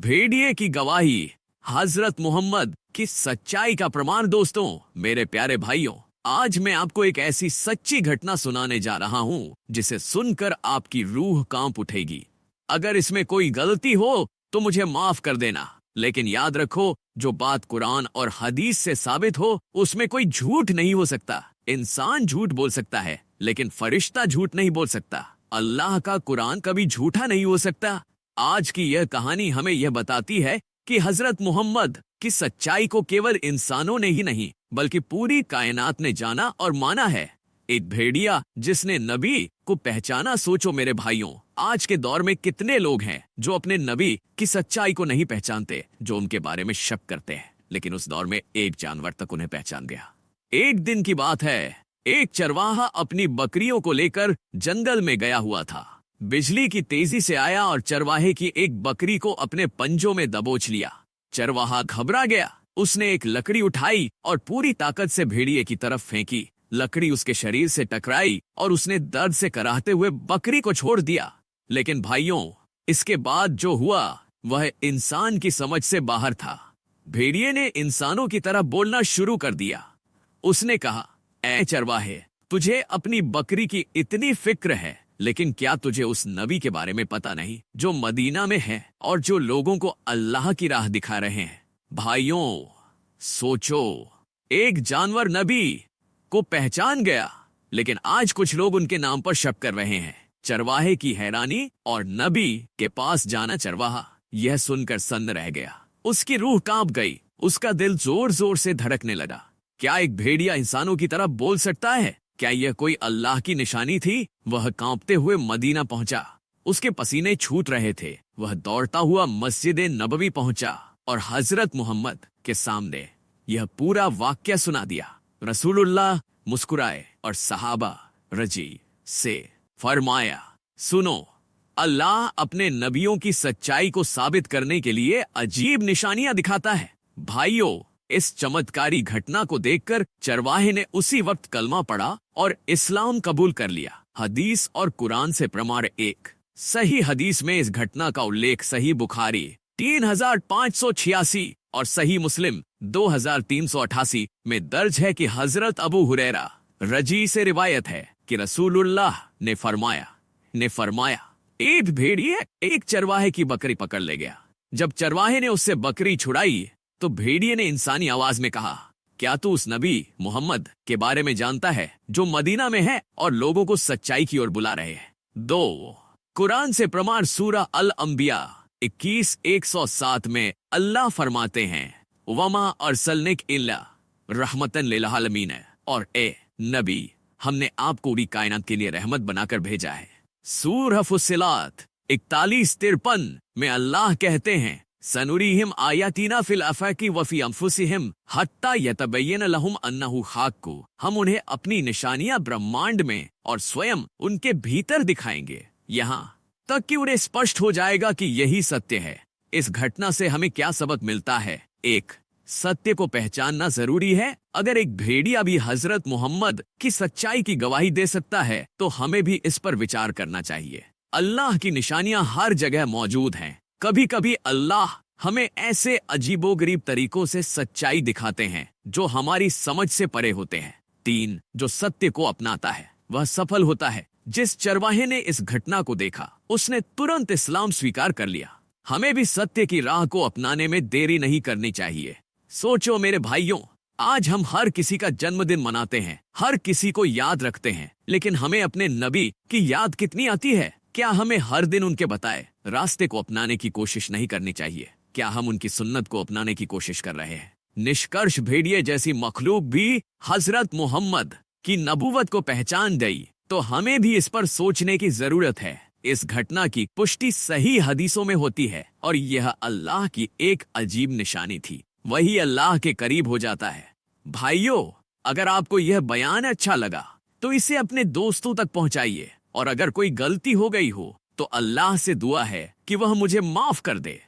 भेड़िए की गवाही, हजरत मोहम्मद की सच्चाई का प्रमाण। दोस्तों, मेरे प्यारे भाइयों, आज मैं आपको एक ऐसी सच्ची घटना सुनाने जा रहा हूं जिसे सुनकर आपकी रूह कांप उठेगी। अगर इसमें कोई गलती हो तो मुझे माफ कर देना, लेकिन याद रखो, जो बात कुरान और हदीस से साबित हो उसमें कोई झूठ नहीं हो सकता। इंसान झूठ बोल सकता है लेकिन फरिश्ता झूठ नहीं बोल सकता। अल्लाह का कुरान कभी झूठा नहीं हो सकता। आज की यह कहानी हमें यह बताती है कि हजरत मोहम्मद की सच्चाई को केवल इंसानों ने ही नहीं बल्कि पूरी कायनात ने जाना और माना है। एक भेड़िया जिसने नबी को पहचाना। सोचो मेरे भाइयों, आज के दौर में कितने लोग हैं जो अपने नबी की सच्चाई को नहीं पहचानते, जो उनके बारे में शक करते हैं। लेकिन उस दौर में एक जानवर तक उन्हें पहचान गया। एक दिन की बात है, एक चरवाहा अपनी बकरियों को लेकर जंगल में गया हुआ था। बिजली की तेजी से आया और चरवाहे की एक बकरी को अपने पंजों में दबोच लिया। चरवाहा घबरा गया। उसने एक लकड़ी उठाई और पूरी ताकत से भेड़िए की तरफ फेंकी। लकड़ी उसके शरीर से टकराई और उसने दर्द से कराहते हुए बकरी को छोड़ दिया। लेकिन भाइयों, इसके बाद जो हुआ वह इंसान की समझ से बाहर था। भेड़िए ने इंसानों की तरह बोलना शुरू कर दिया। उसने कहा, ऐ चरवाहे, तुझे अपनी बकरी की इतनी फिक्र है, लेकिन क्या तुझे उस नबी के बारे में पता नहीं जो मदीना में है और जो लोगों को अल्लाह की राह दिखा रहे हैं। भाइयों, सोचो, एक जानवर नबी को पहचान गया, लेकिन आज कुछ लोग उनके नाम पर शक कर रहे हैं। चरवाहे की हैरानी और नबी के पास जाना। चरवाहा यह सुनकर सन्न रह गया। उसकी रूह कांप गई। उसका दिल जोर जोर से धड़कने लगा। क्या एक भेड़िया इंसानों की तरह बोल सकता है? क्या यह कोई अल्लाह की निशानी थी? वह कांपते हुए मदीना पहुंचा। उसके पसीने छूट रहे थे। वह दौड़ता हुआ मस्जिद नबवी पहुंचा और हजरत मोहम्मद के सामने यह पूरा वाक्य सुना दिया। रसूलुल्लाह मुस्कुराए और सहाबा रजी से फरमाया, सुनो, अल्लाह अपने नबियों की सच्चाई को साबित करने के लिए अजीब निशानियां दिखाता है। भाइयों, इस चमत्कारी घटना को देखकर चरवाहे ने उसी वक्त कलमा पढ़ा और इस्लाम कबूल कर लिया। हदीस और कुरान से प्रमाण। एक सही हदीस में इस घटना का उल्लेख सही बुखारी 3586 और सही मुस्लिम 2388 में दर्ज है कि हजरत अबू हुरैरा रजी से रिवायत है कि रसूलुल्लाह ने फरमाया, एक भेड़िए एक चरवाहे की बकरी पकड़ ले गया। जब चरवाहे ने उससे बकरी छुड़ाई तो भेड़िए ने इंसानी आवाज में कहा, क्या तू उस नबी मोहम्मद के बारे में जानता है जो मदीना में है और लोगों को सच्चाई की ओर बुला रहे हैं? 2 कुरान से प्रमाण। सूरह अल अंबिया 21:107 में अल्लाह फरमाते हैं, वमा अरसलनिक इल्ला रहमतन लिल आलमीन, और ए नबी, हमने आपको पूरी कायनात के लिए रहमत बनाकर भेजा है। सूरह फुस्सिलात 41:53 में अल्लाह कहते हैं, सनुरीहिम आयातीना फिल आफाकी वफी अंफुसिहिम हत्ता यतबय्यन लहुम अन्नहु हक्कु। हम उन्हें अपनी निशानियां ब्रह्मांड में और स्वयं उनके भीतर दिखाएंगे, यहाँ तक कि उन्हें स्पष्ट हो जाएगा कि यही सत्य है। इस घटना से हमें क्या सबक मिलता है? 1. सत्य को पहचानना जरूरी है। अगर एक भेड़िया भी हजरत मोहम्मद की सच्चाई की गवाही दे सकता है तो हमें भी इस पर विचार करना चाहिए। अल्लाह की निशानियां हर जगह मौजूद हैं। कभी कभी अल्लाह हमें ऐसे अजीबोगरीब तरीकों से सच्चाई दिखाते हैं जो हमारी समझ से परे होते हैं। 3. जो सत्य को अपनाता है वह सफल होता है। जिस चरवाहे ने इस घटना को देखा उसने तुरंत इस्लाम स्वीकार कर लिया। हमें भी सत्य की राह को अपनाने में देरी नहीं करनी चाहिए। सोचो मेरे भाइयों, आज हम हर किसी का जन्मदिन मनाते हैं, हर किसी को याद रखते हैं, लेकिन हमें अपने नबी की याद कितनी आती है? क्या हमें हर दिन उनके बताए रास्ते को अपनाने की कोशिश नहीं करनी चाहिए? क्या हम उनकी सुन्नत को अपनाने की कोशिश कर रहे हैं? निष्कर्ष, भेड़िए जैसी मखलूक भी हजरत मोहम्मद की नबूवत को पहचान गई तो हमें भी इस पर सोचने की जरूरत है। इस घटना की पुष्टि सही हदीसों में होती है और यह अल्लाह की एक अजीब निशानी थी। वही अल्लाह के करीब हो जाता है। भाइयों, अगर आपको यह बयान अच्छा लगा तो इसे अपने दोस्तों तक पहुंचाइए, और अगर कोई गलती हो गई हो तो अल्लाह से दुआ है कि वह मुझे माफ कर दे।